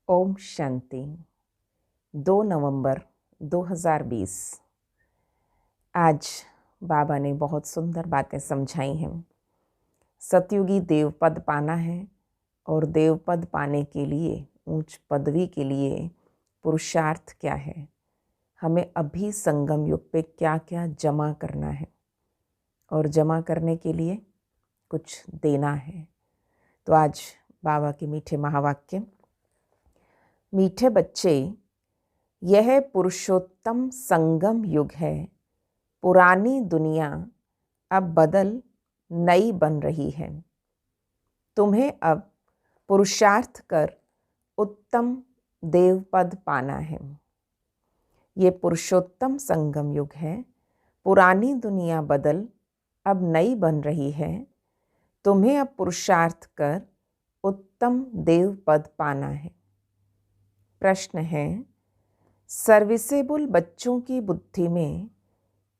ओम शांति। 2 नवंबर 2020। आज बाबा ने बहुत सुंदर बातें समझाई हैं। सतयुगी देवपद पाना है और देवपद पाने के लिए, ऊंच पदवी के लिए पुरुषार्थ क्या है, हमें अभी संगम युग पे क्या क्या जमा करना है और जमा करने के लिए कुछ देना है। तो आज बाबा के मीठे महावाक्य। मीठे बच्चे, यह पुरुषोत्तम संगम युग है। पुरानी दुनिया अब बदल नई बन रही है। तुम्हें अब पुरुषार्थ कर उत्तम देवपद पाना है। ये पुरुषोत्तम संगम युग है। पुरानी दुनिया बदल अब नई बन रही है। तुम्हें अब पुरुषार्थ कर उत्तम देवपद पाना है। प्रश्न है, सर्विसेबल बच्चों की बुद्धि में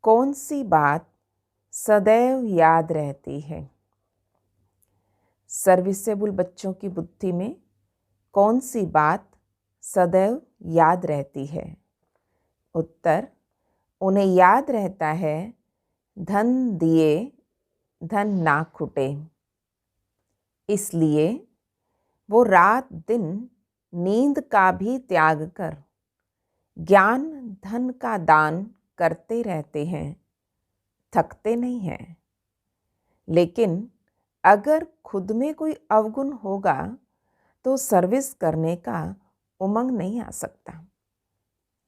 कौन सी बात सदैव याद रहती है? सर्विसेबल बच्चों की बुद्धि में कौन सी बात सदैव याद रहती है? उत्तर, उन्हें याद रहता है, धन दिए धन ना खुटे। इसलिए वो रात दिन नींद का भी त्याग कर ज्ञान धन का दान करते रहते हैं, थकते नहीं हैं। लेकिन अगर खुद में कोई अवगुण होगा तो सर्विस करने का उमंग नहीं आ सकता।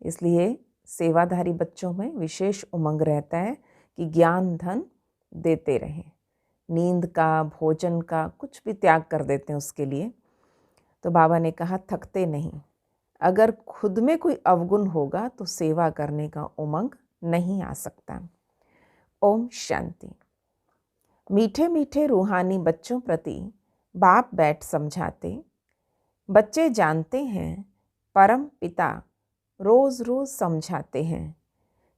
इसलिए सेवाधारी बच्चों में विशेष उमंग रहता है कि ज्ञान धन देते रहें, नींद का, भोजन का कुछ भी त्याग कर देते हैं उसके लिए। तो बाबा ने कहा, थकते नहीं। अगर खुद में कोई अवगुण होगा तो सेवा करने का उमंग नहीं आ सकता। ओम शांति। मीठे मीठे रूहानी बच्चों प्रति बाप बैठ समझाते। बच्चे जानते हैं परम पिता रोज़ रोज़ समझाते हैं।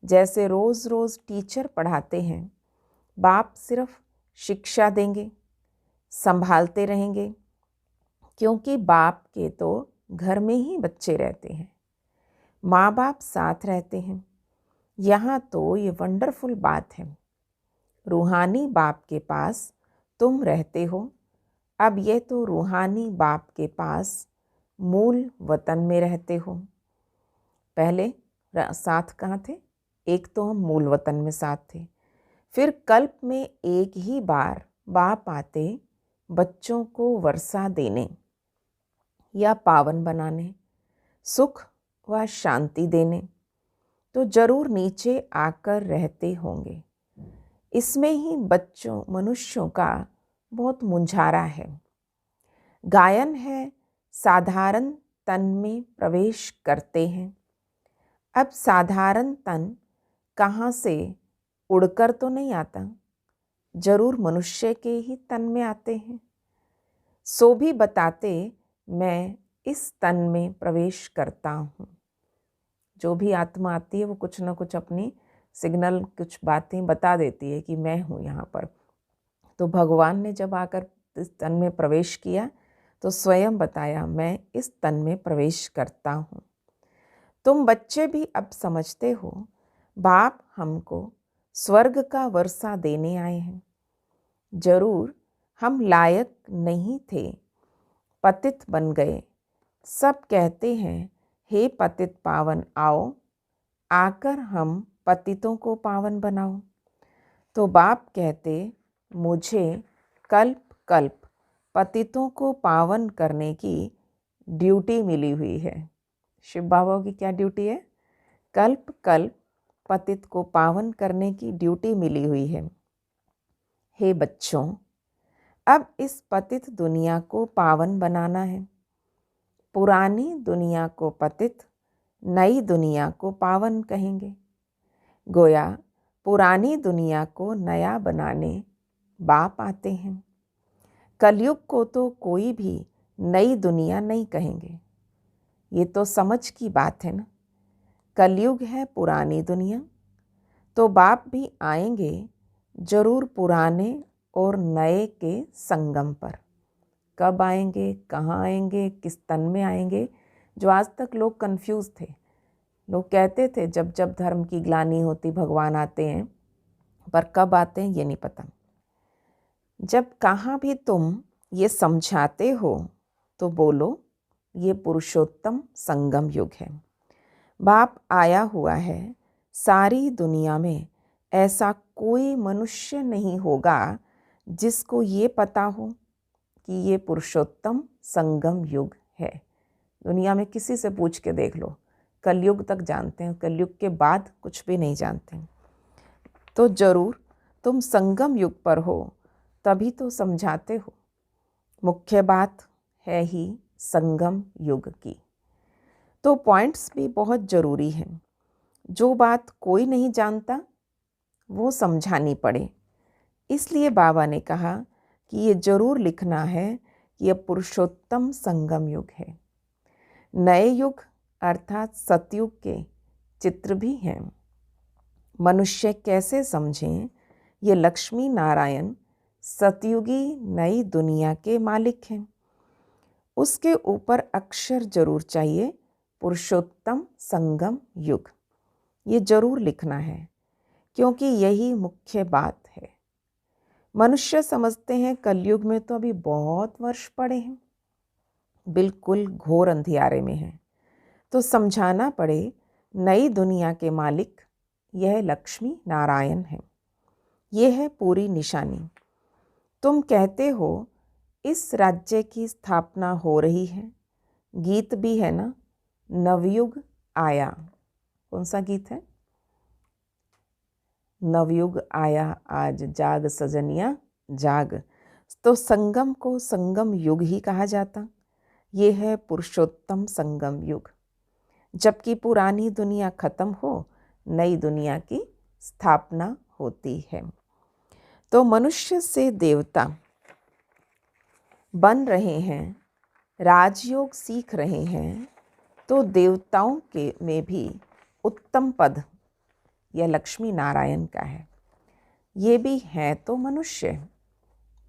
जैसे रोज़ रोज़ टीचर पढ़ाते हैं, बाप सिर्फ शिक्षा देंगे, संभालते रहेंगे, क्योंकि बाप के तो घर में ही बच्चे रहते हैं, माँ बाप साथ रहते हैं। यहाँ तो ये वंडरफुल बात है, रूहानी बाप के पास तुम रहते हो। अब ये तो रूहानी बाप के पास मूल वतन में रहते हो। पहले साथ कहाँ थे? एक तो हम मूल वतन में साथ थे, फिर कल्प में एक ही बार बाप आते बच्चों को वर्षा देने या पावन बनाने, सुख व शांति देने, तो जरूर नीचे आकर रहते होंगे। इसमें ही बच्चों मनुष्यों का बहुत मुंझारा है। गायन है, साधारण तन में प्रवेश करते हैं। अब साधारण तन कहाँ से उड़कर तो नहीं आता, जरूर मनुष्य के ही तन में आते हैं। सो भी बताते, मैं इस तन में प्रवेश करता हूँ। जो भी आत्मा आती है वो कुछ ना कुछ अपनी सिग्नल, कुछ बातें बता देती है कि मैं हूँ यहाँ पर। तो भगवान ने जब आकर इस तन में प्रवेश किया तो स्वयं बताया, मैं इस तन में प्रवेश करता हूँ। तुम बच्चे भी अब समझते हो, बाप हमको स्वर्ग का वर्षा देने आए हैं। जरूर हम लायक नहीं थे, पतित बन गए। सब कहते हैं, हे पतित पावन आओ, आकर हम पतितों को पावन बनाओ। तो बाप कहते, मुझे कल्प कल्प पतितों को पावन करने की ड्यूटी मिली हुई है। शिव बाबा की क्या ड्यूटी है? कल्प कल्प पतित को पावन करने की ड्यूटी मिली हुई है। हे बच्चों, अब इस पतित दुनिया को पावन बनाना है। पुरानी दुनिया को पतित, नई दुनिया को पावन कहेंगे। गोया पुरानी दुनिया को नया बनाने बाप आते हैं। कलयुग को तो कोई भी नई दुनिया नहीं कहेंगे। ये तो समझ की बात है ना। कलयुग है पुरानी दुनिया, तो बाप भी आएंगे जरूर पुराने और नए के संगम पर। कब आएंगे, कहाँ आएंगे, किस तन में आएंगे, जो आज तक लोग कंफ्यूज थे। लोग कहते थे जब जब धर्म की ग्लानि होती भगवान आते हैं, पर कब आते हैं ये नहीं पता। जब कहाँ भी तुम ये समझाते हो तो बोलो ये पुरुषोत्तम संगम युग है। बाप आया हुआ है। सारी दुनिया में ऐसा कोई मनुष्य नहीं होगा जिसको ये पता हो कि ये पुरुषोत्तम संगम युग है। दुनिया में किसी से पूछ के देख लो, कलयुग तक जानते हैं, कलयुग के बाद कुछ भी नहीं जानते। तो जरूर तुम संगम युग पर हो, तभी तो समझाते हो। मुख्य बात है ही संगम युग की। तो पॉइंट्स भी बहुत ज़रूरी हैं। जो बात कोई नहीं जानता वो समझानी पड़े। इसलिए बाबा ने कहा कि ये ज़रूर लिखना है कि यह पुरुषोत्तम संगम युग है। नए युग अर्थात सतयुग के चित्र भी हैं। मनुष्य कैसे समझें ये लक्ष्मी नारायण सतयुगी नई दुनिया के मालिक हैं। उसके ऊपर अक्षर जरूर चाहिए, पुरुषोत्तम संगम युग। ये जरूर लिखना है क्योंकि यही मुख्य बात है। मनुष्य समझते हैं कलयुग में तो अभी बहुत वर्ष पड़े हैं, बिल्कुल घोर अंधियारे में हैं। तो समझाना पड़े नई दुनिया के मालिक यह लक्ष्मी नारायण है। यह है पूरी निशानी। तुम कहते हो इस राज्य की स्थापना हो रही है। गीत भी है ना, नवयुग आया। कौन सा गीत है? नवयुग आया आज जाग सजनिया जाग। तो संगम को संगम युग ही कहा जाता। ये है पुरुषोत्तम संगम युग। जबकि पुरानी दुनिया खत्म हो, नई दुनिया की स्थापना होती है। तो मनुष्य से देवता बन रहे हैं, राजयोग सीख रहे हैं। तो देवताओं के में भी उत्तम पद यह लक्ष्मी नारायण का है। ये भी है तो मनुष्य,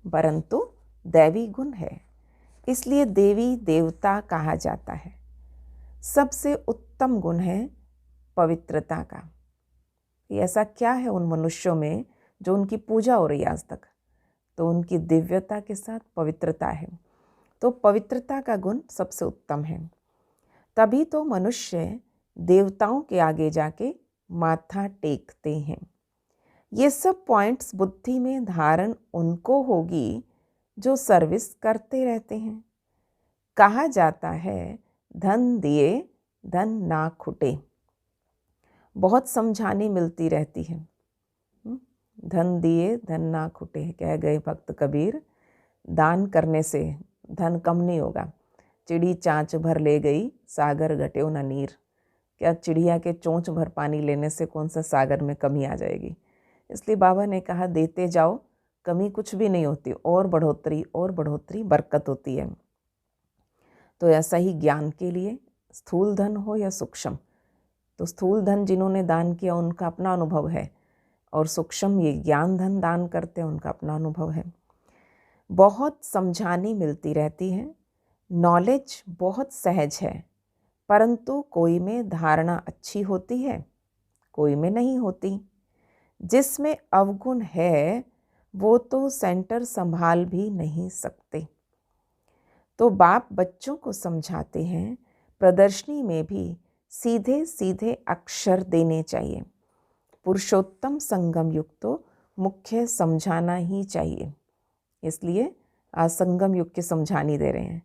परंतु दैवी गुण है, इसलिए देवी देवता कहा जाता है। सबसे उत्तम गुण है पवित्रता का। ऐसा क्या है उन मनुष्यों में जो उनकी पूजा हो रही है आज तक? तो उनकी दिव्यता के साथ पवित्रता है। तो पवित्रता का गुण सबसे उत्तम है। तभी तो मनुष्य देवताओं के आगे जाके माथा टेकते हैं। ये सब पॉइंट्स बुद्धि में धारण उनको होगी जो सर्विस करते रहते हैं। कहा जाता है धन दिए धन ना खुटे। बहुत समझाने मिलती रहती है। धन दिए धन ना खुटे, कह गए भक्त कबीर। दान करने से धन कम नहीं होगा। चिड़ी चाँच भर ले गई, सागर घट्यो न नीर। क्या चिड़िया के चोंच भर पानी लेने से कौन सा सागर में कमी आ जाएगी? इसलिए बाबा ने कहा देते जाओ, कमी कुछ भी नहीं होती, और बढ़ोतरी बरकत होती है। तो ऐसा ही ज्ञान के लिए स्थूल धन हो या सूक्ष्म, तो स्थूल धन जिन्होंने दान किया उनका अपना अनुभव है, और सूक्ष्म ये ज्ञान धन दान करते हैं उनका अपना अनुभव है। बहुत समझानी मिलती रहती है। नॉलेज बहुत सहज है, परंतु कोई में धारणा अच्छी होती है, कोई में नहीं होती। जिसमें अवगुण है वो तो सेंटर संभाल भी नहीं सकते। तो बाप बच्चों को समझाते हैं प्रदर्शनी में भी सीधे सीधे अक्षर देने चाहिए। पुरुषोत्तम संगम युग तो मुख्य समझाना ही चाहिए। इसलिए आज संगम युग की समझानी दे रहे हैं।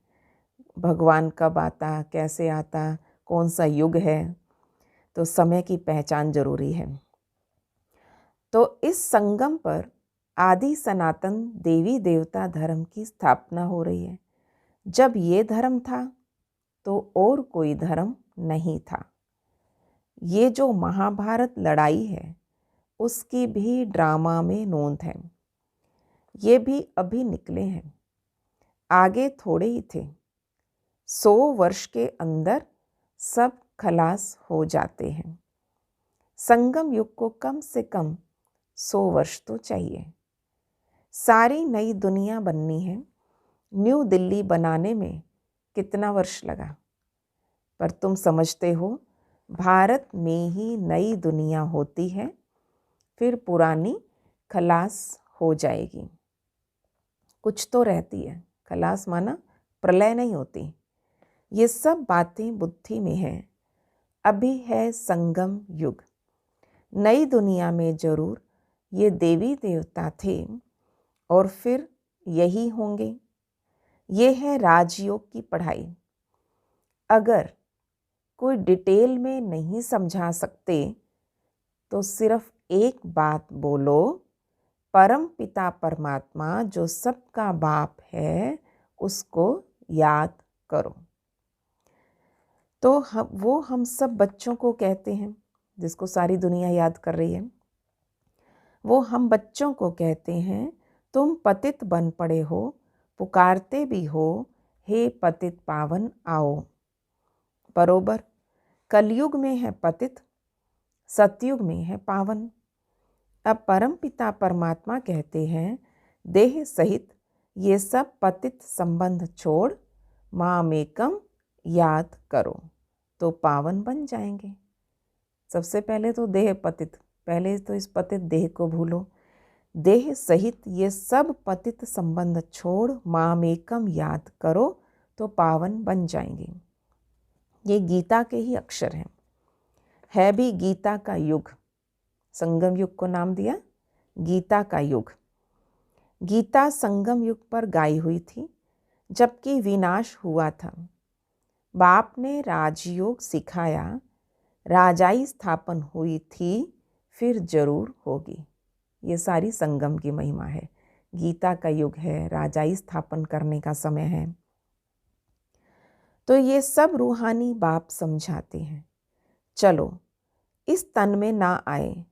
भगवान कब आता, कैसे आता, कौन सा युग है, तो समय की पहचान जरूरी है। तो इस संगम पर आदि सनातन देवी देवता धर्म की स्थापना हो रही है। जब ये धर्म था तो और कोई धर्म नहीं था। ये जो महाभारत लड़ाई है उसकी भी ड्रामा में नोंद है। ये भी अभी निकले हैं, आगे थोड़े ही थे। 100 वर्ष के अंदर सब खलास हो जाते हैं। संगम युग को कम से कम 100 वर्ष तो चाहिए। सारी नई दुनिया बननी है। न्यू दिल्ली बनाने में कितना वर्ष लगा? पर तुम समझते हो भारत में ही नई दुनिया होती है, फिर पुरानी खलास हो जाएगी। कुछ तो रहती है, खलास माना प्रलय नहीं होती। ये सब बातें बुद्धि में हैं। अभी है संगम युग। नई दुनिया में जरूर ये देवी देवता थे और फिर यही होंगे। ये है राजयोग की पढ़ाई। अगर कोई डिटेल में नहीं समझा सकते तो सिर्फ एक बात बोलो, परम पिता परमात्मा जो सबका बाप है उसको याद करो। तो वो हम सब बच्चों को कहते हैं, जिसको सारी दुनिया याद कर रही है, वो हम बच्चों को कहते हैं, तुम पतित बन पड़े हो, पुकारते भी हो, हे पतित पावन आओ। बरोबर, कलयुग में है पतित, सतयुग में है पावन। अब परमपिता परमात्मा कहते हैं, देह सहित ये सब पतित संबंध छोड़ मामेकम याद करो तो पावन बन जाएंगे। सबसे पहले तो देह पतित, पहले तो इस पतित देह को भूलो। देह सहित ये सब पतित संबंध छोड़ मामेकम याद करो तो पावन बन जाएंगे। ये गीता के ही अक्षर हैं। है भी गीता का युग। संगम युग को नाम दिया गीता का युग। गीता संगम युग पर गाई हुई थी, जबकि विनाश हुआ था। बाप ने राजयोग सिखाया, राजाई स्थापन हुई थी, फिर जरूर होगी। ये सारी संगम की महिमा है। गीता का युग है, राजाई स्थापन करने का समय है। तो ये सब रूहानी बाप समझाते हैं। चलो इस तन में ना आए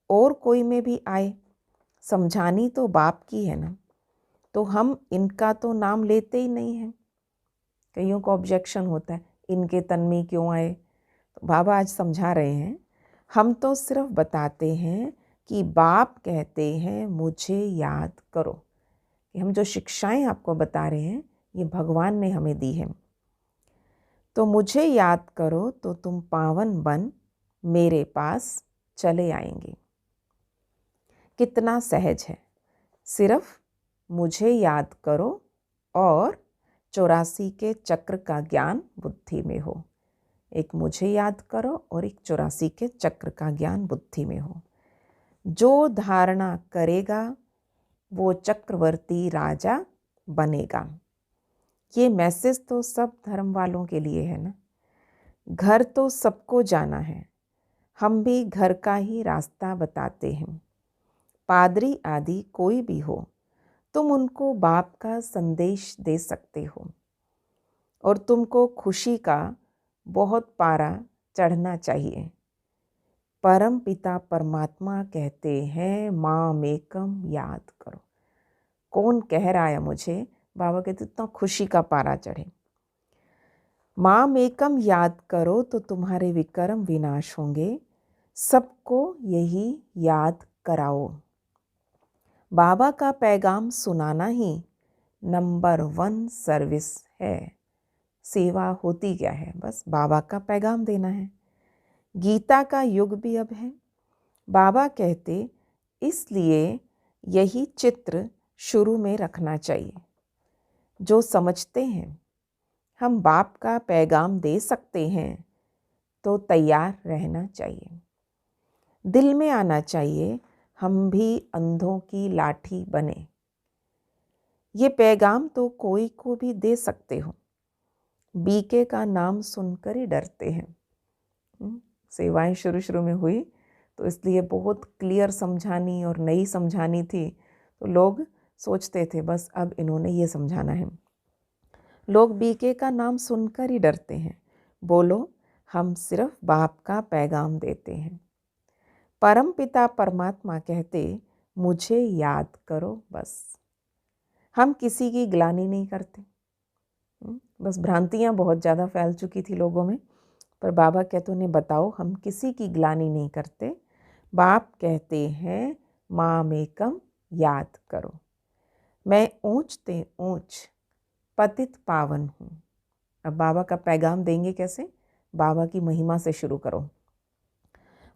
और कोई में भी आए, समझानी तो बाप की है ना, तो हम इनका तो नाम लेते ही नहीं हैं। कईयों को ऑब्जेक्शन होता है, इनके तन में क्यों आए। तो बाबा आज समझा रहे हैं, हम तो सिर्फ बताते हैं कि बाप कहते हैं मुझे याद करो। कि हम जो शिक्षाएं आपको बता रहे हैं ये भगवान ने हमें दी है। तो मुझे याद करो तो तुम पावन बन मेरे पास चले आएंगे। कितना सहज है, सिर्फ मुझे याद करो और 84 के चक्र का ज्ञान बुद्धि में हो। एक मुझे याद करो और एक 84 के चक्र का ज्ञान बुद्धि में हो। जो धारणा करेगा वो चक्रवर्ती राजा बनेगा। ये मैसेज तो सब धर्म वालों के लिए है ना। घर तो सबको जाना है, हम भी घर का ही रास्ता बताते हैं। पादरी आदि कोई भी हो, तुम उनको बाप का संदेश दे सकते हो और तुमको खुशी का बहुत पारा चढ़ना चाहिए। परम पिता परमात्मा कहते हैं मामेकम याद करो। कौन कह रहा है मुझे, बाबा कहते इतना खुशी का पारा चढ़े। मामेकम याद करो तो तुम्हारे विकर्म विनाश होंगे। सबको यही याद कराओ। बाबा का पैगाम सुनाना ही नंबर 1 सर्विस है। सेवा होती क्या है, बस बाबा का पैगाम देना है। गीता का युग भी अब है। बाबा कहते इसलिए यही चित्र शुरू में रखना चाहिए। जो समझते हैं हम बाप का पैगाम दे सकते हैं तो तैयार रहना चाहिए। दिल में आना चाहिए हम भी अंधों की लाठी बने। ये पैगाम तो कोई को भी दे सकते हो। बीके का नाम सुनकर ही डरते हैं। सेवाएं शुरू में हुई तो इसलिए बहुत क्लियर समझानी और नई समझानी थी, तो लोग सोचते थे बस अब इन्होंने ये समझाना है। लोग बीके का नाम सुनकर ही डरते हैं। बोलो हम सिर्फ बाप का पैगाम देते हैं। परम पिता परमात्मा कहते मुझे याद करो बस। हम किसी की ग्लानि नहीं करते। बस भ्रांतियाँ बहुत ज़्यादा फैल चुकी थी लोगों में, पर बाबा कहते उन्हें बताओ हम किसी की ग्लानि नहीं करते। बाप कहते हैं मामेकम याद करो। मैं ऊंच ते ऊंच पतित पावन हूँ। अब बाबा का पैगाम देंगे कैसे, बाबा की महिमा से शुरू करो।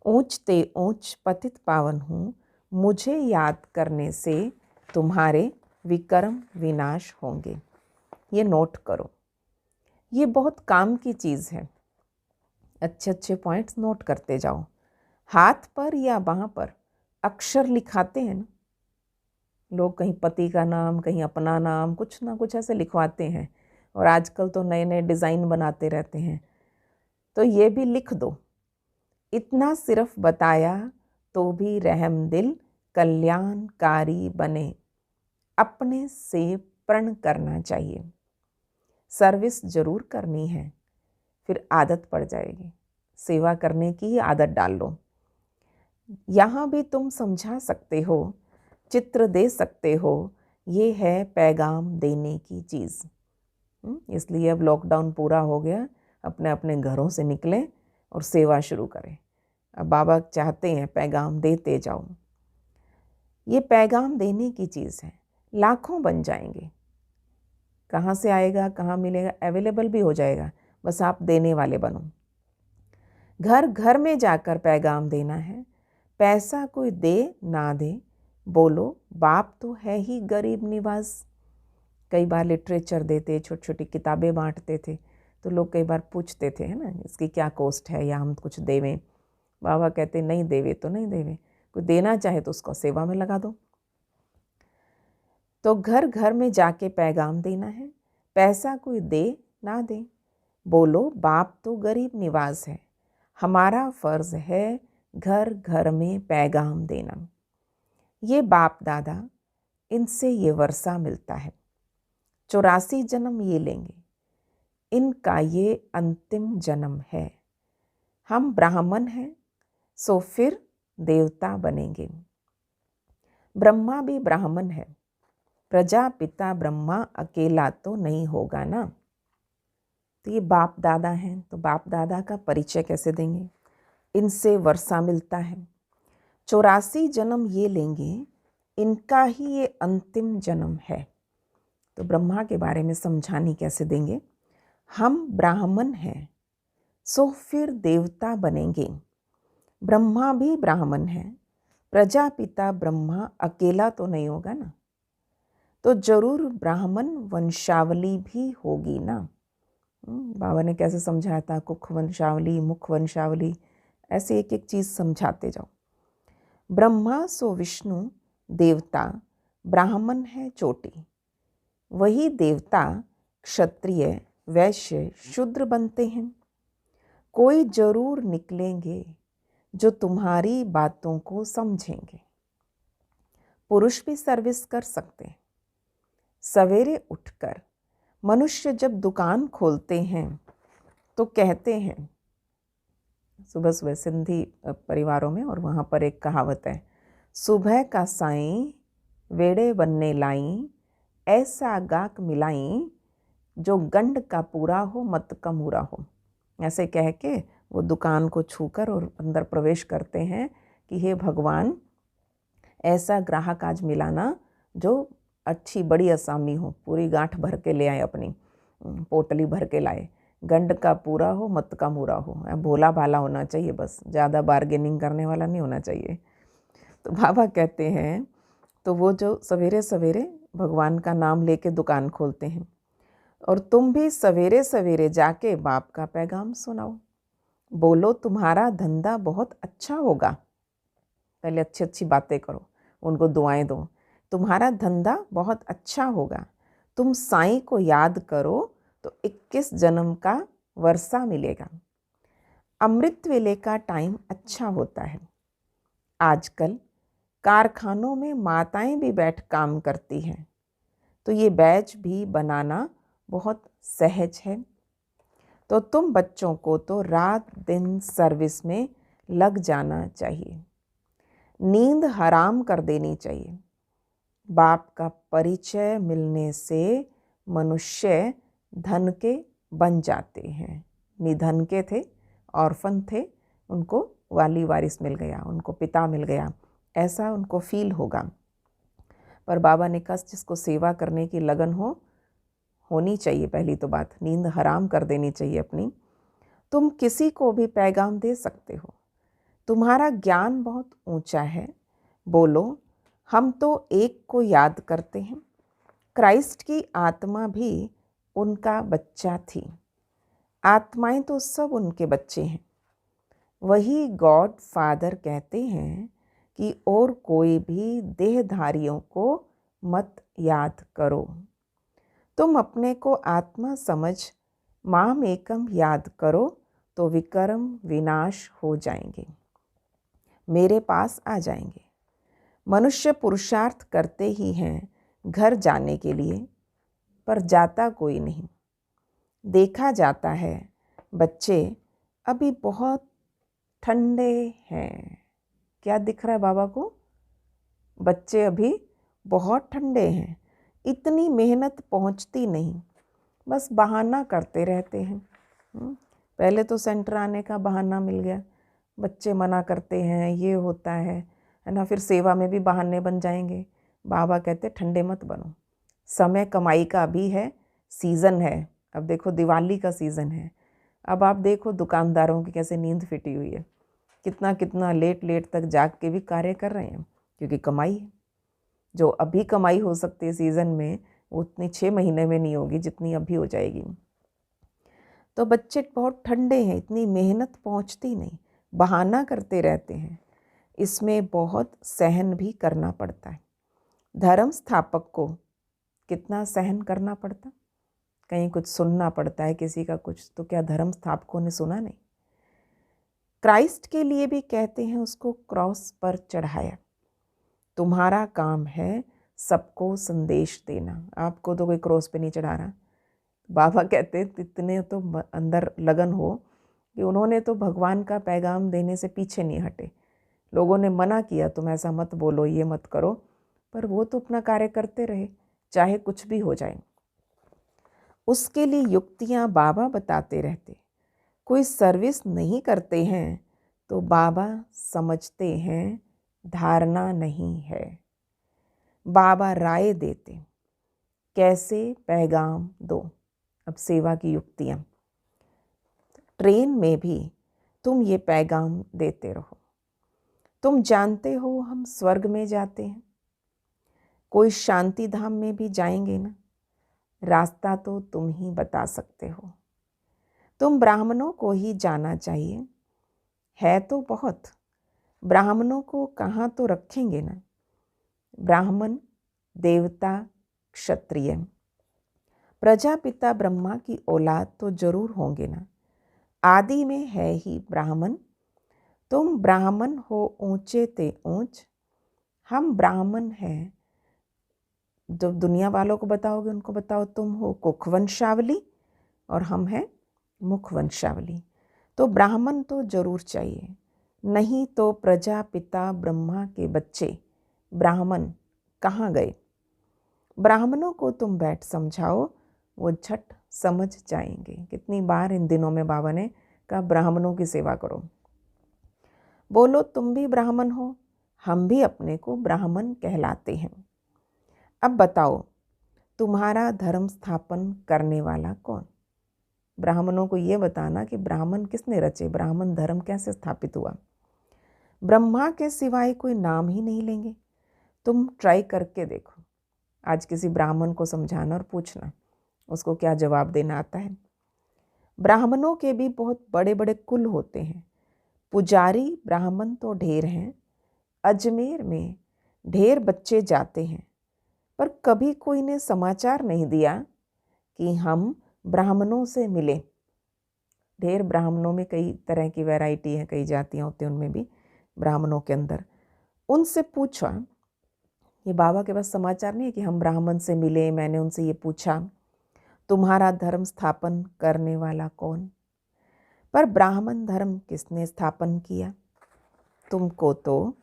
ऊंच ते ऊंच पतित पावन हूँ, मुझे याद करने से तुम्हारे विकर्म विनाश होंगे। ये नोट करो, ये बहुत काम की चीज़ है। अच्छे अच्छे पॉइंट्स नोट करते जाओ। हाथ पर या बाँह पर अक्षर लिखाते हैं ना लोग, कहीं पति का नाम, कहीं अपना नाम, कुछ ना कुछ ऐसे लिखवाते हैं, और आजकल तो नए नए डिज़ाइन बनाते रहते हैं। तो ये भी लिख दो। इतना सिर्फ बताया तो भी रहम दिल कल्याणकारी बने, अपने से प्रण करना चाहिए। सर्विस जरूर करनी है, फिर आदत पड़ जाएगी। सेवा करने की आदत डाल लो। यहाँ भी तुम समझा सकते हो, चित्र दे सकते हो, ये है पैगाम देने की चीज़। इसलिए अब लॉकडाउन पूरा हो गया, अपने अपने घरों से निकलें और सेवा शुरू करें। अब बाबा चाहते हैं पैगाम देते जाओ। ये पैगाम देने की चीज़ है, लाखों बन जाएंगे। कहाँ से आएगा, कहाँ मिलेगा, अवेलेबल भी हो जाएगा, बस आप देने वाले बनो। घर घर में जाकर पैगाम देना है, पैसा कोई दे ना दे, बोलो बाप तो है ही गरीब निवाज। कई बार लिटरेचर देते, छोटी छोटी किताबें बांटते थे, तो लोग कई बार पूछते थे, है ना, इसकी क्या कॉस्ट है, या हम कुछ देवें। बाबा कहते नहीं देवे तो नहीं देवे, कोई देना चाहे तो उसको सेवा में लगा दो। तो घर घर में जाके पैगाम देना है, पैसा कोई दे ना दे, बोलो बाप तो गरीब निवाज है, हमारा फर्ज है घर घर में पैगाम देना। ये बाप दादा, इनसे ये वर्षा मिलता है, 84 जन्म ये लेंगे, इनका ये अंतिम जन्म है। हम ब्राह्मण हैं, सो फिर देवता बनेंगे। ब्रह्मा भी ब्राह्मण है, प्रजापिता ब्रह्मा अकेला तो नहीं होगा ना। तो ये बाप दादा हैं, तो बाप दादा का परिचय कैसे देंगे, इनसे वर्षा मिलता है, 84 जन्म ये लेंगे, इनका ही ये अंतिम जन्म है। तो ब्रह्मा के बारे में समझानी कैसे देंगे, हम ब्राह्मण हैं, सो फिर देवता बनेंगे। ब्रह्मा भी ब्राह्मण है, प्रजापिता ब्रह्मा अकेला तो नहीं होगा ना, तो जरूर ब्राह्मण वंशावली भी होगी ना। बाबा ने कैसे समझाया था, कुख वंशावली, मुख वंशावली, ऐसे एक एक चीज़ समझाते जाओ। ब्रह्मा सो विष्णु देवता, ब्राह्मण है चोटी, वही देवता क्षत्रिय वैश्य शूद्र बनते हैं। कोई जरूर निकलेंगे जो तुम्हारी बातों को समझेंगे। पुरुष भी सर्विस कर सकते हैं। सवेरे उठकर मनुष्य जब दुकान खोलते हैं तो कहते हैं, सुबह सुबह सिंधी परिवारों में, और वहाँ पर एक कहावत है, सुबह का साईं वेड़े बनने लाई, ऐसा गाक मिलाई, जो गंड का पूरा हो मत कमूरा हो। ऐसे कह के वो दुकान को छूकर और अंदर प्रवेश करते हैं कि हे भगवान, ऐसा ग्राहक आज मिलाना जो अच्छी बड़ी असामी हो, पूरी गांठ भर के ले आए, अपनी पोटली भर के लाए, गंड का पूरा हो मत का मूरा हो, भोला भाला होना चाहिए, बस ज़्यादा बार्गेनिंग करने वाला नहीं होना चाहिए। तो बाबा कहते हैं, तो वो जो सवेरे सवेरे भगवान का नाम लेके दुकान खोलते हैं, और तुम भी सवेरे सवेरे जाके बाप का पैगाम सुनाओ, बोलो तुम्हारा धंधा बहुत अच्छा होगा। पहले अच्छी अच्छी बातें करो, उनको दुआएं दो, तुम्हारा धंधा बहुत अच्छा होगा, तुम साईं को याद करो तो 21 जन्म का वर्षा मिलेगा। अमृत वेले का टाइम अच्छा होता है। आजकल कारखानों में माताएं भी बैठ काम करती हैं, तो ये बैच भी बनाना बहुत सहज है। तो तुम बच्चों को तो रात दिन सर्विस में लग जाना चाहिए, नींद हराम कर देनी चाहिए। बाप का परिचय मिलने से मनुष्य धन के बन जाते हैं। निधन के थे, ऑर्फन थे, उनको वाली वारिस मिल गया, उनको पिता मिल गया, ऐसा उनको फील होगा। पर बाबा ने कहा, जिसको सेवा करने की लगन होनी चाहिए, पहली तो बात नींद हराम कर देनी चाहिए अपनी। तुम किसी को भी पैगाम दे सकते हो। तुम्हारा ज्ञान बहुत ऊंचा है। बोलो, हम तो एक को याद करते हैं। क्राइस्ट की आत्मा भी उनका बच्चा थी। आत्माएं तो सब उनके बच्चे हैं। वही गॉड फादर कहते हैं कि और कोई भी देहधारियों को मत याद करो। तुम अपने को आत्मा समझ माम एकम याद करो तो विकर्म विनाश हो जाएंगे, मेरे पास आ जाएंगे। मनुष्य पुरुषार्थ करते ही हैं घर जाने के लिए, पर जाता कोई नहीं। देखा जाता है बच्चे अभी बहुत ठंडे हैं। क्या दिख रहा है बाबा को? बच्चे अभी बहुत ठंडे हैं, इतनी मेहनत पहुंचती नहीं, बस बहाना करते रहते हैं। पहले तो सेंटर आने का बहाना मिल गया, बच्चे मना करते हैं, ये होता है ना। फिर सेवा में भी बहाने बन जाएंगे। बाबा कहते ठंडे मत बनो, समय कमाई का भी है, सीज़न है। अब देखो दिवाली का सीज़न है। अब आप देखो दुकानदारों की कैसे नींद फिटी हुई है, कितना कितना लेट लेट तक जाग के भी कार्य कर रहे हैं, क्योंकि कमाई है। जो अभी कमाई हो सकती है सीज़न में, वो उतनी 6 महीने में नहीं होगी जितनी अभी हो जाएगी। तो बच्चे बहुत ठंडे हैं, इतनी मेहनत पहुंचती नहीं, बहाना करते रहते हैं। इसमें बहुत सहन भी करना पड़ता है। धर्म स्थापक को कितना सहन करना पड़ता, कहीं कुछ सुनना पड़ता है किसी का कुछ, तो क्या धर्म स्थापकों ने सुना नहीं? क्राइस्ट के लिए भी कहते हैं उसको क्रॉस पर चढ़ाया। तुम्हारा काम है सबको संदेश देना, आपको तो कोई क्रॉस पे नहीं चढ़ा रहा। बाबा कहते इतने तो अंदर लगन हो कि उन्होंने तो भगवान का पैगाम देने से पीछे नहीं हटे। लोगों ने मना किया तुम ऐसा मत बोलो, ये मत करो, पर वो तो अपना कार्य करते रहे, चाहे कुछ भी हो जाए। उसके लिए युक्तियाँ बाबा बताते रहते। कोई सर्विस नहीं करते हैं तो बाबा समझते हैं धारणा नहीं है। बाबा राय देते कैसे पैगाम दो। अब सेवा की युक्तियाँ, ट्रेन में भी तुम ये पैगाम देते रहो। तुम जानते हो हम स्वर्ग में जाते हैं, कोई शांति धाम में भी जाएंगे ना, रास्ता तो तुम ही बता सकते हो। तुम ब्राह्मणों को ही जाना चाहिए, है तो बहुत, ब्राह्मणों को कहाँ तो रखेंगे ना। ब्राह्मण, देवता, क्षत्रिय, प्रजापिता ब्रह्मा की औलाद तो जरूर होंगे ना। आदि में है ही ब्राह्मण। तुम ब्राह्मण हो ऊंचे ते ऊंच, हम ब्राह्मण हैं। जो दुनिया वालों को बताओगे उनको बताओ तुम हो कुख वंशावली और हम हैं मुख वंशावली। तो ब्राह्मण तो जरूर चाहिए, नहीं तो प्रजापिता ब्रह्मा के बच्चे ब्राह्मण कहाँ गए। ब्राह्मणों को तुम बैठ समझाओ, वो झट समझ जाएंगे। कितनी बार इन दिनों में बाबा ने कहा ब्राह्मणों की सेवा करो। बोलो तुम भी ब्राह्मण हो, हम भी अपने को ब्राह्मण कहलाते हैं। अब बताओ तुम्हारा धर्म स्थापन करने वाला कौन? ब्राह्मणों को ये बताना कि ब्राह्मण किसने रचे, ब्राह्मण धर्म कैसे स्थापित हुआ। ब्रह्मा के सिवाय कोई नाम ही नहीं लेंगे। तुम ट्राई करके देखो, आज किसी ब्राह्मण को समझाना और पूछना उसको क्या जवाब देना आता है। ब्राह्मणों के भी बहुत बड़े बड़े कुल होते हैं। पुजारी ब्राह्मण तो ढेर हैं। अजमेर में ढेर बच्चे जाते हैं, पर कभी कोई ने समाचार नहीं दिया कि हम ब्राह्मणों से मिले। ढेर ब्राह्मणों में कई तरह की वैरायटी है, कई जातियाँ होती हैं उनमें भी, ब्राह्मणों के अंदर। उनसे पूछा, ये बाबा के पास समाचार नहीं है कि हम ब्राह्मण से मिले। मैंने उनसे ये पूछा तुम्हारा धर्म स्थापन करने वाला कौन? पर ब्राह्मण धर्म किसने स्थापन किया? तुमको तो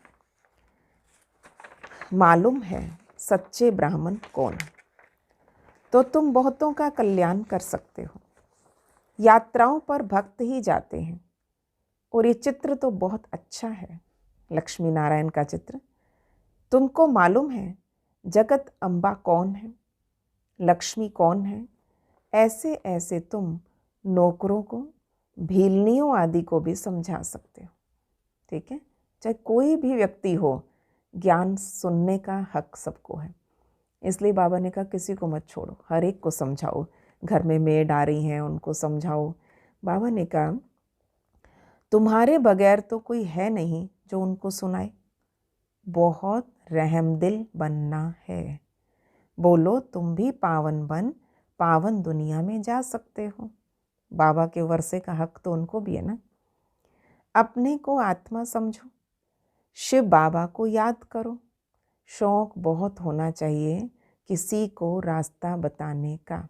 मालूम है सच्चे ब्राह्मण कौन, तो तुम बहुतों का कल्याण कर सकते हो। यात्राओं पर भक्त ही जाते हैं, और ये चित्र तो बहुत अच्छा है, लक्ष्मी नारायण का चित्र। तुमको मालूम है जगत अम्बा कौन है, लक्ष्मी कौन है। ऐसे ऐसे तुम नौकरों को, भीलनियों आदि को भी समझा सकते हो। ठीक है, चाहे कोई भी व्यक्ति हो, ज्ञान सुनने का हक सबको है। इसलिए बाबा ने कहा किसी को मत छोड़ो, हर एक को समझाओ। घर में मेड आ रही हैं, उनको समझाओ। बाबा ने कहा तुम्हारे बगैर तो कोई है नहीं जो उनको सुनाए। बहुत रहमदिल बनना है। बोलो तुम भी पावन बन पावन दुनिया में जा सकते हो। बाबा के वर्षे का हक तो उनको भी है ना। अपने को आत्मा समझो, शिव बाबा को याद करो। शौक बहुत होना चाहिए किसी को रास्ता बताने का।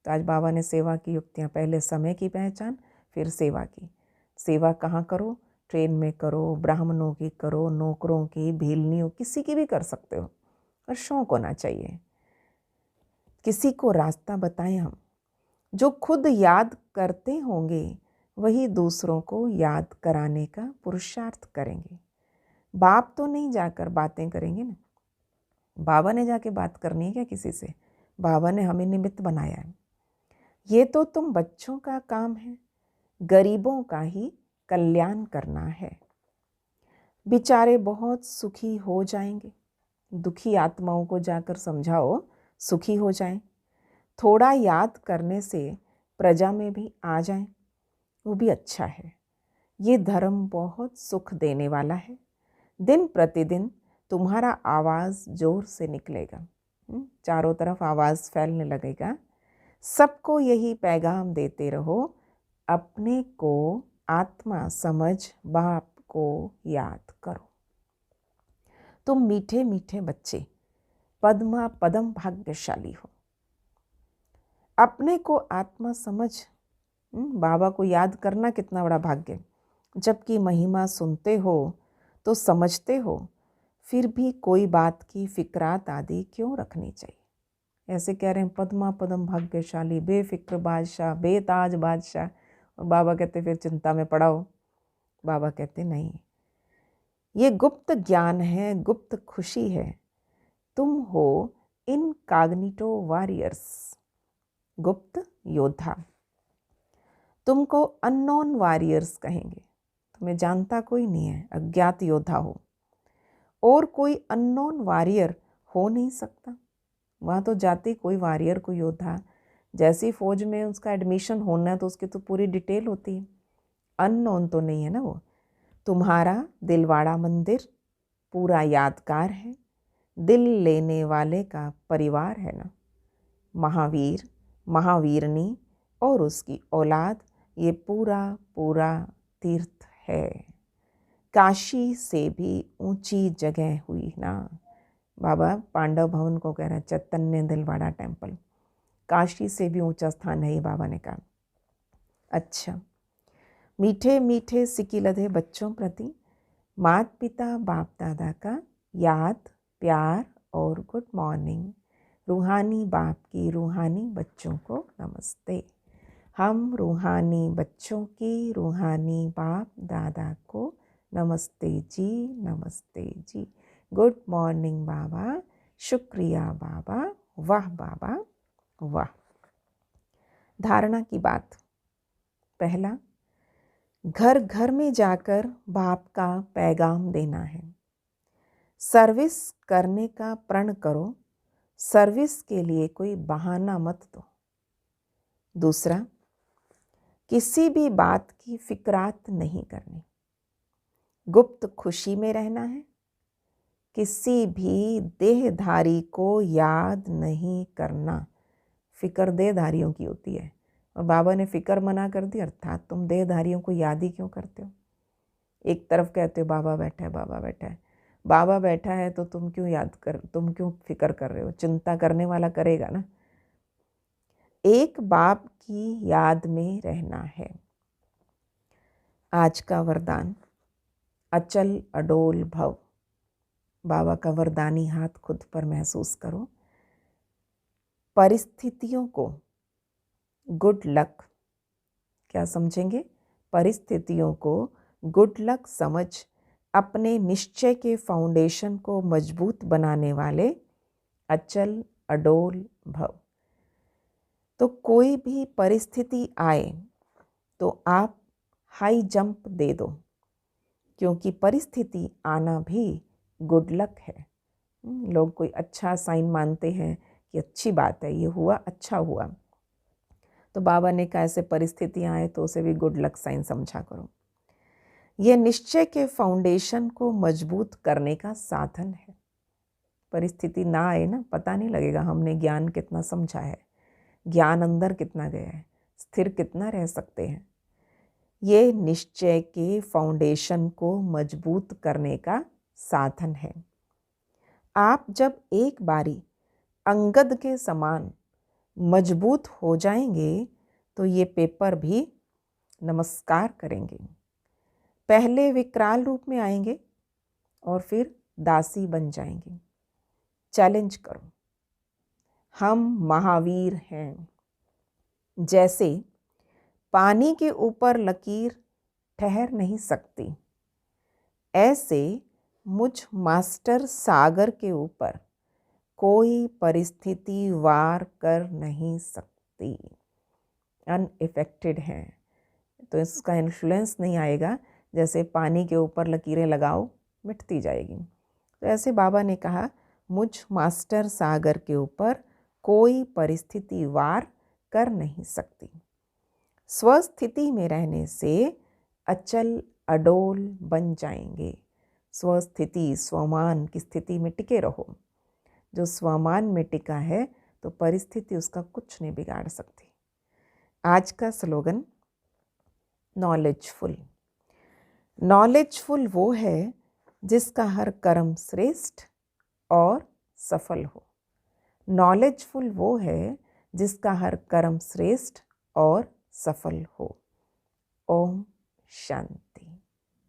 तो आज बाबा ने सेवा की युक्तियाँ, पहले समय की पहचान, फिर सेवा की। सेवा कहाँ करो? ट्रेन में करो, ब्राह्मणों की करो, नौकरों की, भीलनियों, किसी की भी कर सकते हो, और शौक होना चाहिए। किसी को रास्ता बताएं हम। जो खुद याद करते होंगे वही दूसरों को याद कराने का पुरुषार्थ करेंगे। बाप तो नहीं जाकर बातें करेंगे ना। बाबा ने जाके बात करनी है क्या किसी से? बाबा ने हमें निमित्त बनाया है। ये तो तुम बच्चों का काम है, गरीबों का ही कल्याण करना है। बेचारे बहुत सुखी हो जाएंगे। दुखी आत्माओं को जाकर समझाओ सुखी हो जाएं। थोड़ा याद करने से प्रजा में भी आ जाएं, वो भी अच्छा है। ये धर्म बहुत सुख देने वाला है। दिन प्रतिदिन तुम्हारा आवाज़ जोर से निकलेगा, चारों तरफ आवाज़ फैलने लगेगा। सबको यही पैगाम देते रहो, अपने को आत्मा समझ बाप को याद करो। तुम मीठे मीठे बच्चे पद्मा पदम भाग्यशाली हो। अपने को आत्मा समझ बाबा को याद करना कितना बड़ा भाग्य। जबकि महिमा सुनते हो तो समझते हो, फिर भी कोई बात की फिक्रात आदि क्यों रखनी चाहिए? ऐसे कह रहे हैं पद्मा पदम भाग्यशाली, बेफिक्र बादशाह, बेताज बादशाह, और बाबा कहते फिर चिंता में पड़ा हो। बाबा कहते नहीं, ये गुप्त ज्ञान है, गुप्त खुशी है। तुम हो इनकॉग्निटो वॉरियर्स, गुप्त योद्धा। तुमको अननोन वॉरियर्स कहेंगे। तुम्हें जानता कोई नहीं है, अज्ञात योद्धा हो। और कोई अननोन वॉरियर हो नहीं सकता। वहाँ तो जाती कोई वॉरियर, कोई योद्धा, जैसी फौज में उसका एडमिशन होना है तो उसकी तो पूरी डिटेल होती है। अननोन तो नहीं है ना वो। तुम्हारा दिलवाड़ा मंदिर पूरा यादगार है। दिल लेने वाले का परिवार है ना। महावीर, महावीरनी और उसकी औलाद, ये पूरा पूरा तीर्थ है। काशी से भी ऊंची जगह हुई ना। बाबा पांडव भवन को कह रहे हैं, चैतन्य दिलवाड़ा टेम्पल, काशी से भी ऊंचा स्थान है ये, बाबा ने कहा। अच्छा, मीठे मीठे सिकिलधे बच्चों प्रति माता पिता बाप दादा का याद, प्यार और गुड मॉर्निंग। रूहानी बाप की रूहानी बच्चों को नमस्ते। हम रूहानी बच्चों की रूहानी बाप दादा को नमस्ते जी, नमस्ते जी। गुड मॉर्निंग बाबा, शुक्रिया बाबा, वाह बाबा वाह। धारणा की बात। पहला, घर घर में जाकर बाप का पैगाम देना है। सर्विस करने का प्रण करो, सर्विस के लिए कोई बहाना मत दो। दूसरा, किसी भी बात की फिक्रात नहीं करनी, गुप्त खुशी में रहना है। किसी भी देहधारी को याद नहीं करना। फिक्र देहधारियों की होती है, और बाबा ने फिक्र मना कर दी, अर्थात तुम देहधारियों को याद ही क्यों करते हो? एक तरफ कहते हो बाबा बैठा है, बाबा बैठा है। बाबा बैठा है तो तुम क्यों फिक्र कर रहे हो? चिंता करने वाला करेगा ना। एक बाप की याद में रहना है। आज का वरदान, अचल अडोल भव। बाबा का वरदानी हाथ खुद पर महसूस करो। परिस्थितियों को गुड लक, क्या समझेंगे? परिस्थितियों को गुड लक समझ अपने निश्चय के फाउंडेशन को मजबूत बनाने वाले अचल अडोल भव। तो कोई भी परिस्थिति आए, तो आप हाई जंप दे दो, क्योंकि परिस्थिति आना भी गुड लक है। लोग कोई अच्छा साइन मानते हैं कि अच्छी बात है, ये हुआ, अच्छा हुआ। तो बाबा ने कहा ऐसे परिस्थितियाँ आए तो उसे भी गुड लक साइन समझा करो। यह निश्चय के फाउंडेशन को मजबूत करने का साधन है। परिस्थिति ना आए ना, पता नहीं लगेगा हमने ज्ञान कितना समझा है, ज्ञान अंदर कितना गया है, स्थिर कितना रह सकते हैं। ये निश्चय के फाउंडेशन को मजबूत करने का साधन है। आप जब एक बारी अंगद के समान मजबूत हो जाएंगे तो ये पेपर भी नमस्कार करेंगे। पहले विकराल रूप में आएंगे और फिर दासी बन जाएंगे। चैलेंज करो, हम महावीर हैं। जैसे पानी के ऊपर लकीर ठहर नहीं सकती, ऐसे मुझ मास्टर सागर के ऊपर कोई परिस्थिति वार कर नहीं सकती। अनइफेक्टेड है, तो इसका इन्फ्लुएंस नहीं आएगा। जैसे पानी के ऊपर लकीरें लगाओ, मिटती जाएगी। तो ऐसे बाबा ने कहा मुझ मास्टर सागर के ऊपर कोई परिस्थिति वार कर नहीं सकती। स्वस्थिति में रहने से अचल अडोल बन जाएंगे। स्वस्थिति, स्वमान की स्थिति में टिके रहो। जो स्वमान में टिका है तो परिस्थिति उसका कुछ नहीं बिगाड़ सकती। आज का स्लोगन नॉलेजफुल। नॉलेजफुल वो है जिसका हर कर्म श्रेष्ठ और सफल हो। नॉलेजफुल वो है जिसका हर कर्म श्रेष्ठ और सफल हो। ओम शांति।